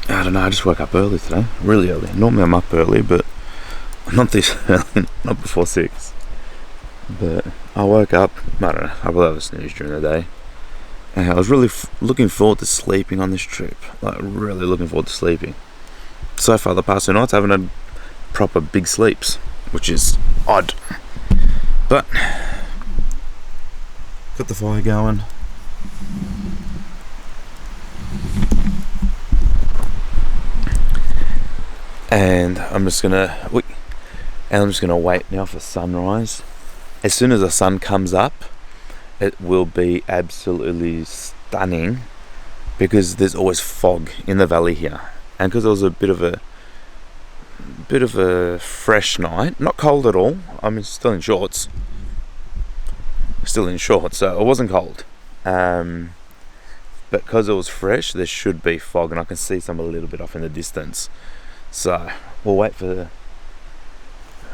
I don't know, I just woke up early today, really early. Normally I'm up early, but not this early, not before 6. But I woke up, I don't know, I will have a snooze during the day. And I was really looking forward to sleeping on this trip. Like, really looking forward to sleeping. So far the past 2 nights I haven't had proper big sleeps, which is odd. But, got the fire going. And I'm just gonna wait now for sunrise. As soon as the sun comes up, it will be absolutely stunning, because there's always fog in the valley here, and because it was a bit of a fresh night, not cold at all. I'm still in shorts, so it wasn't cold. But because it was fresh, there should be fog, and I can see some a little bit off in the distance. So we'll wait for the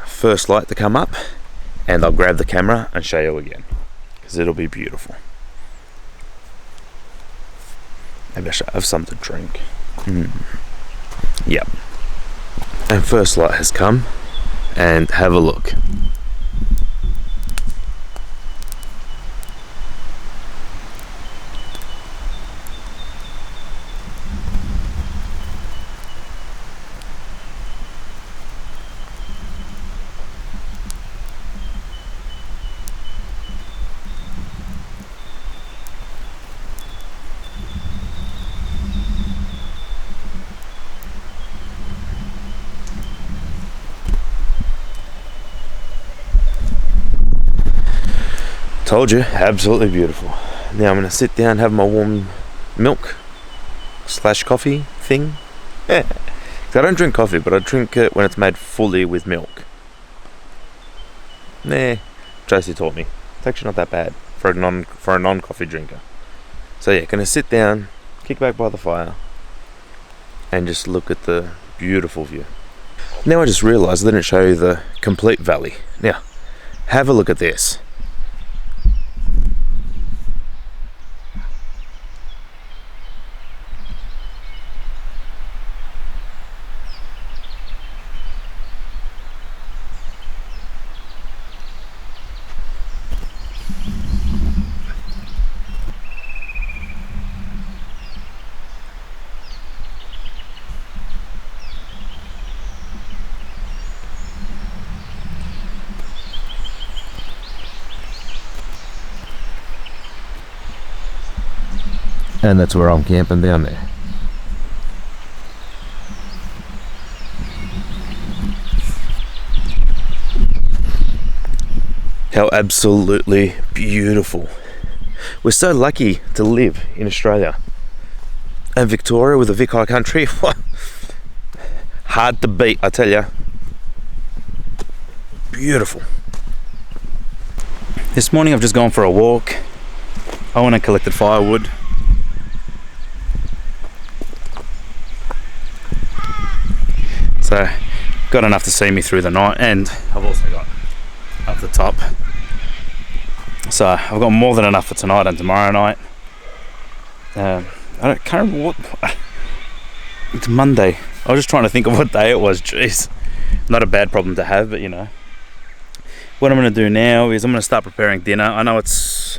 first light to come up, and I'll grab the camera and show you again, because it'll be beautiful. Maybe I should have something to drink. Yep. And first light has come, and have a look. Told you, absolutely beautiful. Now I'm going to sit down and have my warm milk / coffee thing. I don't drink coffee, but I drink it when it's made fully with milk. Tracy taught me. It's actually not that bad for a non-coffee drinker. So yeah, going to sit down, kick back by the fire, and just look at the beautiful view. Now I just realised I didn't show you the complete valley. Now, have a look at this. And that's where I'm camping down there. How absolutely beautiful. We're so lucky to live in Australia. And Victoria, with the Vic High Country, hard to beat, I tell you. Beautiful. This morning I've just gone for a walk. I went and collected firewood. So, got enough to see me through the night, and I've also got up the top. So, I've got more than enough for tonight and tomorrow night. Can't remember what. It's Monday. I was just trying to think of what day it was. Jeez, not a bad problem to have, but you know. What I'm going to do now is I'm going to start preparing dinner. I know it's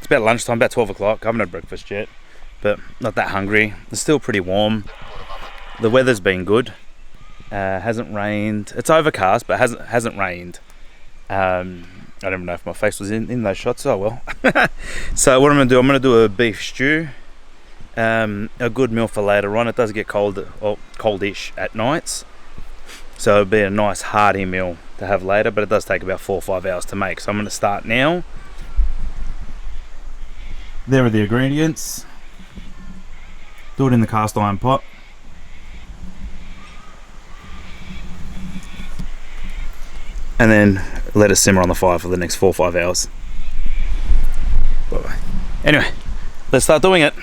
about lunchtime, about 12 o'clock. I haven't had breakfast yet, but not that hungry. It's still pretty warm. The weather's been good. Hasn't rained. It's overcast, but hasn't rained. I don't even know if my face was in those shots. Oh well. So what I'm going to do, I'm going to do a beef stew. A good meal for later on. It does get cold or coldish at nights, so it'll be a nice hearty meal to have later, but it does take about 4 or 5 hours to make. So I'm going to start now. There are the ingredients. Do it in the cast iron pot. And then let it simmer on the fire for the next 4 or 5 hours. Bye-bye. Anyway, let's start doing it.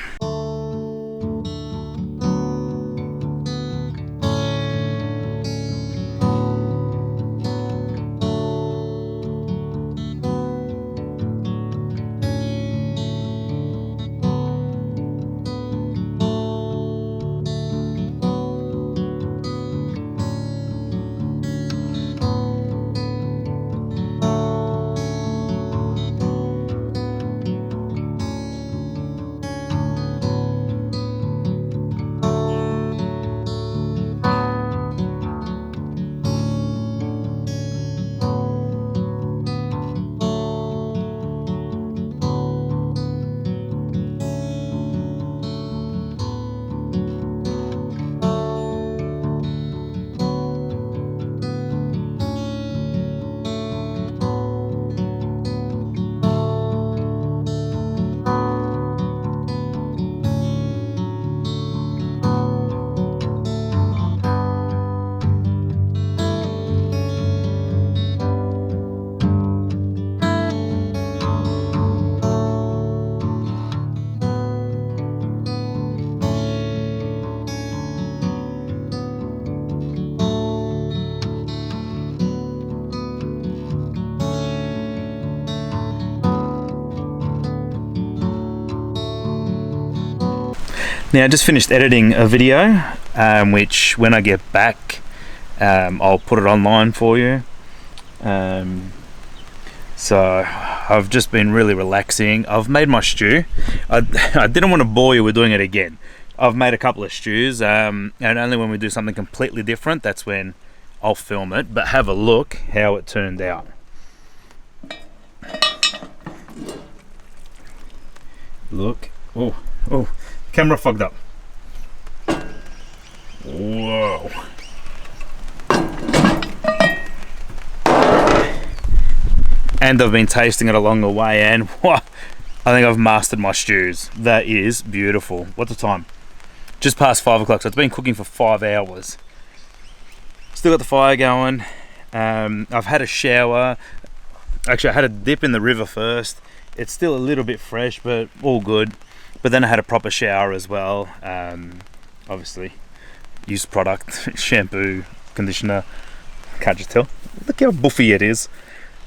Now I just finished editing a video, which when I get back, I'll put it online for you. So I've just been really relaxing. I've made my stew. I didn't want to bore you with doing it again. I've made a couple of stews, and only when we do something completely different, that's when I'll film it. But have a look how it turned out. Look. Oh, camera fogged up. Whoa. And I've been tasting it along the way, and I think I've mastered my stews. That is beautiful. What's the time? Just past 5 o'clock, so it's been cooking for 5 hours. Still got the fire going. I've had a shower. Actually, I had a dip in the river first. It's still a little bit fresh, but all good. But then I had a proper shower as well. Obviously, used product, shampoo, conditioner. Can't just tell. Look how buffy it is.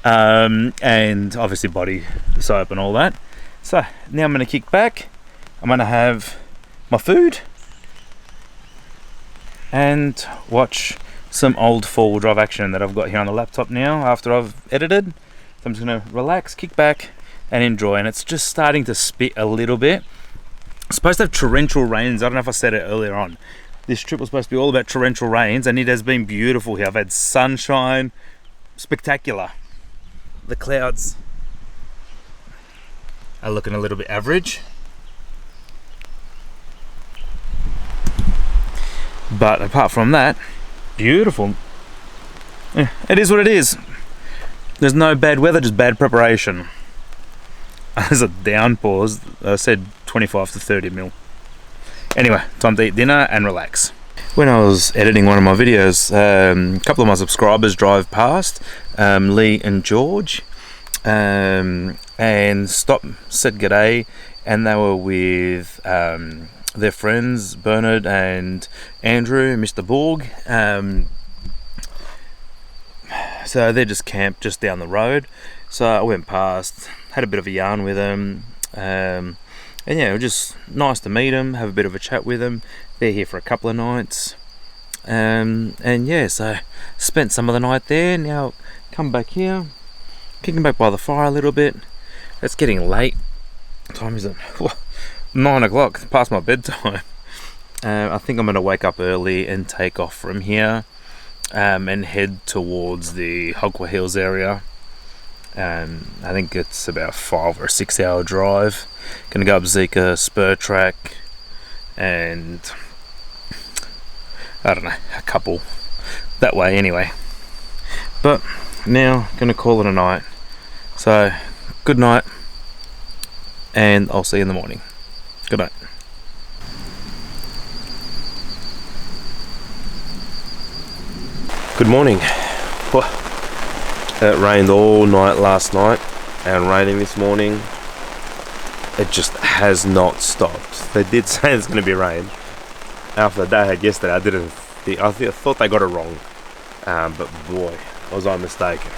And obviously body soap and all that. So now I'm going to kick back. I'm going to have my food and watch some old four-wheel drive action that I've got here on the laptop now after I've edited. So I'm just going to relax, kick back and enjoy. And it's just starting to spit a little bit. It's supposed to have torrential rains. I don't know if I said it earlier on. This trip was supposed to be all about torrential rains, and it has been beautiful here. I've had sunshine, spectacular. The clouds are looking a little bit average, but apart from that, beautiful. Yeah, it is what it is. There's no bad weather, just bad preparation. There's a downpour. I said 25 to 30 mil. Anyway, time to eat dinner and relax. When I was editing one of my videos, a couple of my subscribers drive past, Lee and George, and stopped, said g'day, and they were with their friends Bernard and Andrew, Mr. Borg. So they just camped just down the road. So I went past, had a bit of a yarn with them, and yeah, it was just nice to meet them, have a bit of a chat with them. They're here for a couple of nights, and yeah, so spent some of the night there. Now come back here, kicking back by the fire a little bit. It's getting late. What time is it? 9 o'clock, past my bedtime. I think I'm going to wake up early and take off from here, and head towards the Hogwa Hills area. I think it's about 5 or 6 hour drive. Gonna go up Zika Spur Track, and I don't know, a couple that way anyway. But now gonna call it a night. So good night, and I'll see you in the morning. Good night. Good morning. It rained all night last night and raining this morning. It just has not stopped. They did say there's going to be rain. After the day I had yesterday, I thought they got it wrong. But boy, was I mistaken.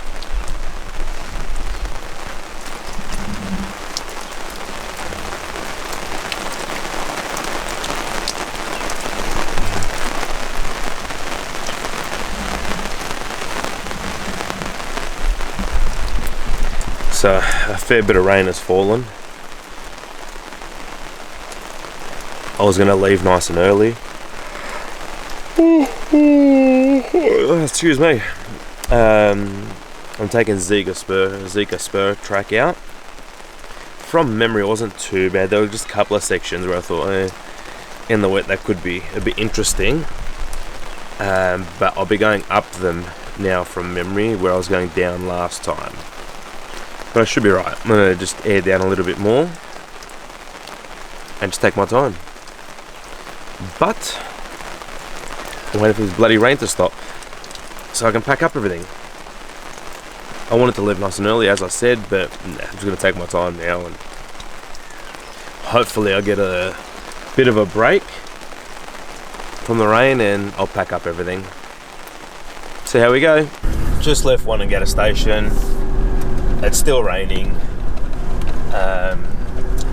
So a fair bit of rain has fallen. I was going to leave nice and early. Excuse me. I'm taking Zika Spur Track out. From memory, it wasn't too bad. There were just a couple of sections where I thought, in the wet that could be a bit interesting. But I'll be going up them now from memory, where I was going down last time. But I should be right. I'm going to just air down a little bit more and just take my time. But I'm waiting for this bloody rain to stop so I can pack up everything. I wanted to leave nice and early, as I said, but I'm just going to take my time now, and hopefully I'll get a bit of a break from the rain and I'll pack up everything. See how we go. Just left Wannangata station. It's still raining.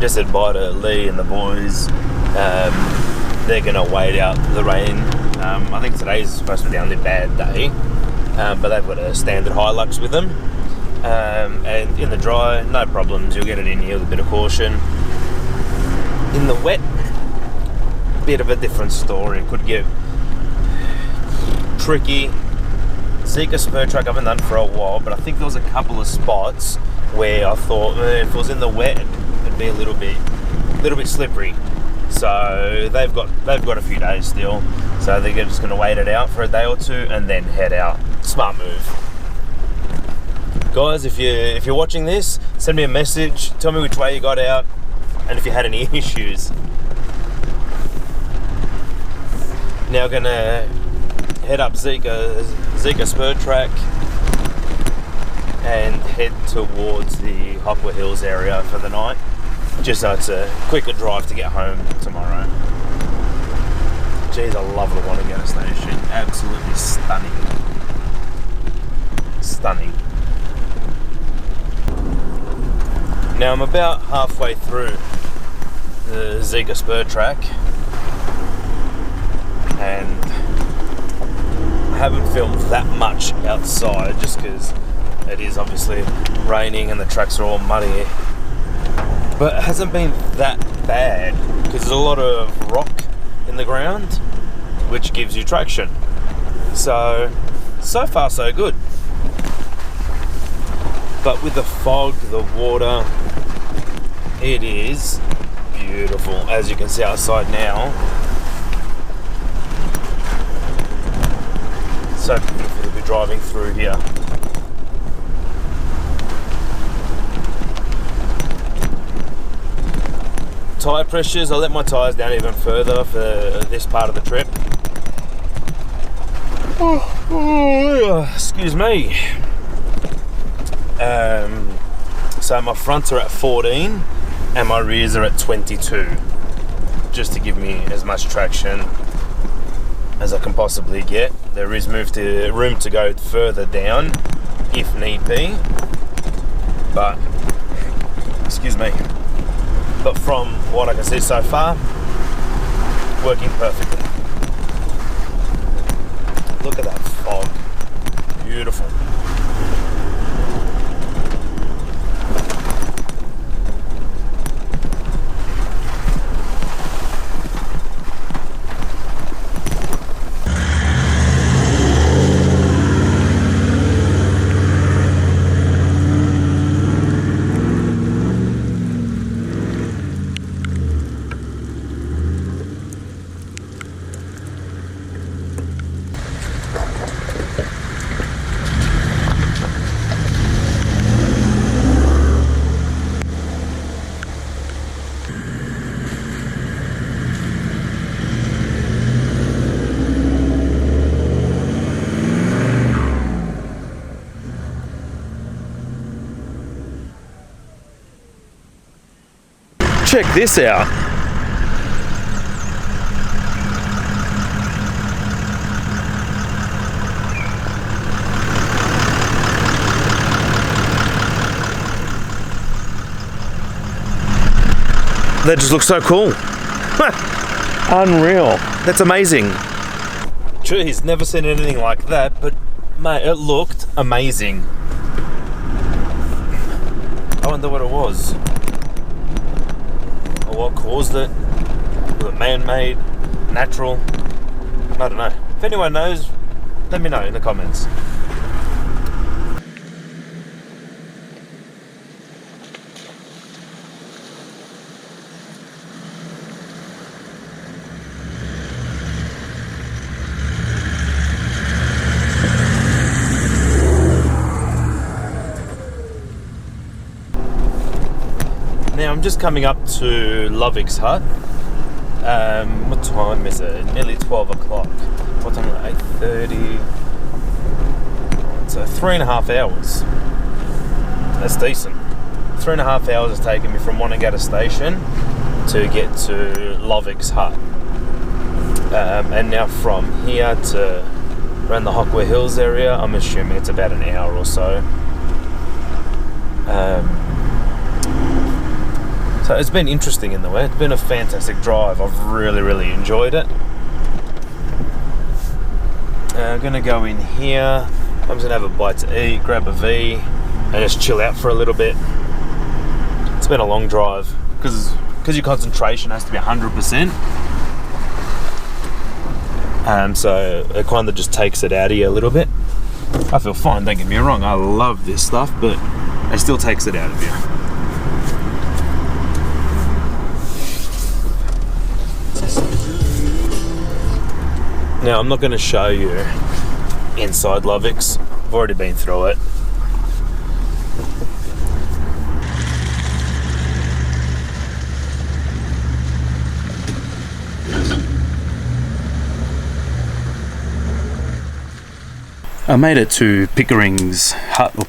Just said bye to Lee and the boys. they're going to wait out the rain. I think today's supposed to be the only bad day, but they've got a standard Hilux with them. And in the dry, no problems, you'll get it in here with a bit of caution. In the wet, bit of a different story. It could get tricky. Zika spur track I haven't done for a while, but I think there was a couple of spots where I thought if it was in the wet, it'd be a little bit slippery. So they've got a few days still, so they're just going to wait it out for a day or two and then head out. Smart move. Guys, if you're watching this, send me a message, tell me which way you got out and if you had any issues. Now gonna head up Zika spur track and head towards the Hopper Hills area for the night, just so it's a quicker drive to get home tomorrow. Jeez, I love the Wanagata station. Absolutely stunning. Stunning. Now I'm about halfway through the Zika spur track and I haven't filmed that much outside just because it is obviously raining and the tracks are all muddy, but it hasn't been that bad because there's a lot of rock in the ground which gives you traction. So far so good. But with the fog, the water, it is beautiful, as you can see outside now. So beautiful to be driving through here. Tyre pressures, I let my tyres down even further for this part of the trip. Excuse me. So my fronts are at 14 and my rears are at 22, just to give me as much traction as I can possibly get. There is room to go further down if need be, but excuse me, but from what I can see so far, working perfectly. Look at that fog, beautiful. Check this out. That just looks so cool. Unreal. That's amazing. Jeez, never seen anything like that, but mate, it looked amazing. I wonder what it was. What caused it? Was it man-made? Natural? I don't know. If anyone knows, let me know in the comments. Now I'm just coming up to Lovik's hut. What time is it? Nearly 12 o'clock. What time is it? 8:30. So 3.5 hours. That's decent. 3.5 hours has taken me from Wanagata station to get to Lovik's hut. And now from here to around the Hopper Hills area, I'm assuming it's about an hour or so. So it's been interesting in the way. It's been a fantastic drive. I've really enjoyed it. I'm gonna go in here. I'm just gonna have a bite to eat, grab a V, and just chill out for a little bit. It's been a long drive because your concentration has to be 100%. So it kind of just takes it out of you a little bit. I feel fine, don't get me wrong. I love this stuff, but it still takes it out of you. Now I'm not going to show you inside Lovex. I've already been through it. I made it to Pickering's hut, or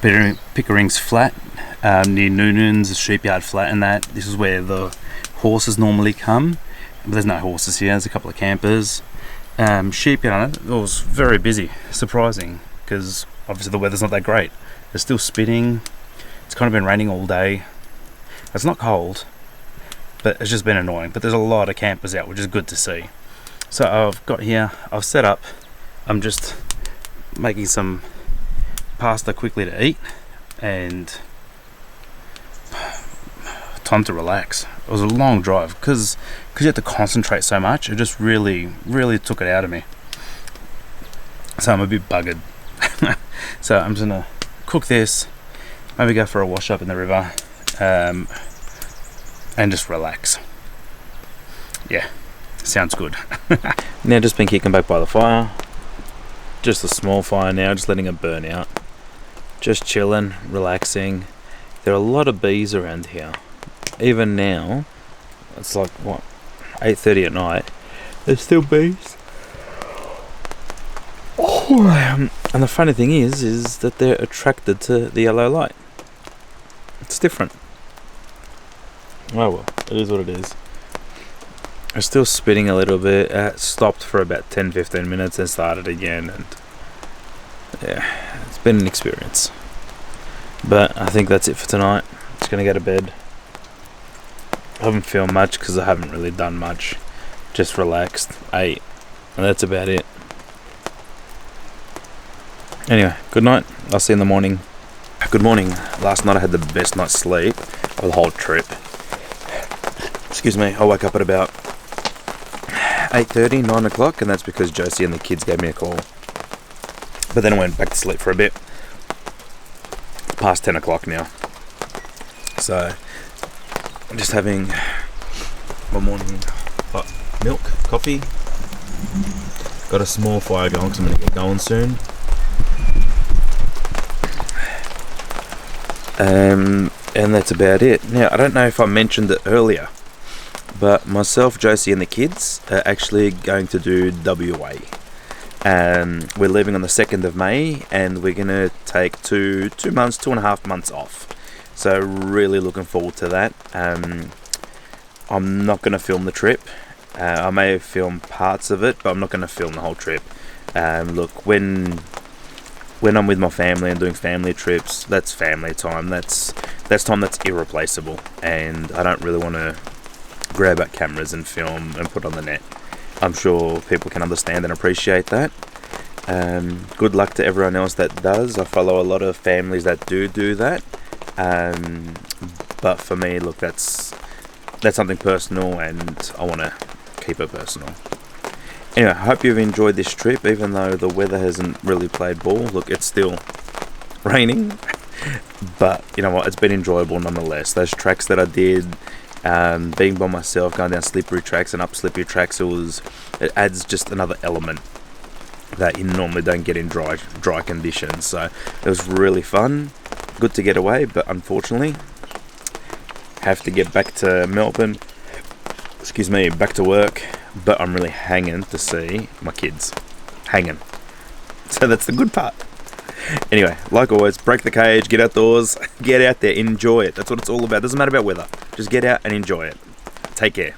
Pickering's flat, near Noonan's, the sheepyard flat, and that. This is where the horses normally come. But there's no horses here, there's a couple of campers. Sheepyard, it was very busy, surprising, because obviously the weather's not that great. It's still spitting, it's kind of been raining all day. It's not cold, but it's just been annoying. But there's a lot of campers out, which is good to see. So I've got here, I've set up, I'm just making some pasta quickly to eat and time to relax. It was a long drive because you had to concentrate so much. It just really took it out of me. So I'm a bit buggered. So I'm just gonna cook this, maybe go for a wash up in the river, and just relax. Yeah, sounds good. Now just been kicking back by the fire. Just a small fire now, just letting it burn out. Just chilling, relaxing. There are a lot of bees around here. Even now, it's like, what, 8:30 at night. There's still bees. Oh, and the funny thing is that they're attracted to the yellow light. It's different. Oh well, it is what it is. It's still spitting a little bit. It stopped for about 10-15 minutes and started again, and yeah, it's been an experience. But I think that's it for tonight. Just gonna go to bed. I haven't filmed much because I haven't really done much. Just relaxed, ate, and that's about it. Anyway, good night. I'll see you in the morning. Good morning. Last night I had the best night's sleep of the whole trip. Excuse me. I woke up at about 8:30, 9 o'clock, and that's because Josie and the kids gave me a call. But then I went back to sleep for a bit. It's past 10 o'clock now. So I'm just having my morning hot milk, coffee. Got a small fire going because I'm going to get going soon. And that's about it. Now, I don't know if I mentioned it earlier, but myself, Josie and the kids are actually going to do WA. We're leaving on the 2nd of May, and we're going to take 2.5 months off. So really looking forward to that. I'm not going to film the trip. I may film parts of it, but I'm not going to film the whole trip. Look, when I'm with my family and doing family trips, that's family time. That's time that's irreplaceable, and I don't really want to grab out cameras and film and put on the net. I'm sure people can understand and appreciate that. Good luck to everyone else that does. I follow a lot of families that do that. But for me, look, that's something personal, and I want to keep it personal. Anyway, I hope you've enjoyed this trip, even though the weather hasn't really played ball. Look, it's still raining, but you know what, it's been enjoyable nonetheless. Those tracks that I did, being by myself, going down slippery tracks and up slippery tracks, it adds just another element that you normally don't get in dry conditions. So it was really fun, good to get away, but unfortunately have to get back to Melbourne, back to work. But I'm really hanging to see my kids. Hanging. So that's the good part. Anyway, like always, break the cage, get outdoors, get out there, enjoy it. That's what it's all about. Doesn't matter about weather. Just get out and enjoy it. Take care.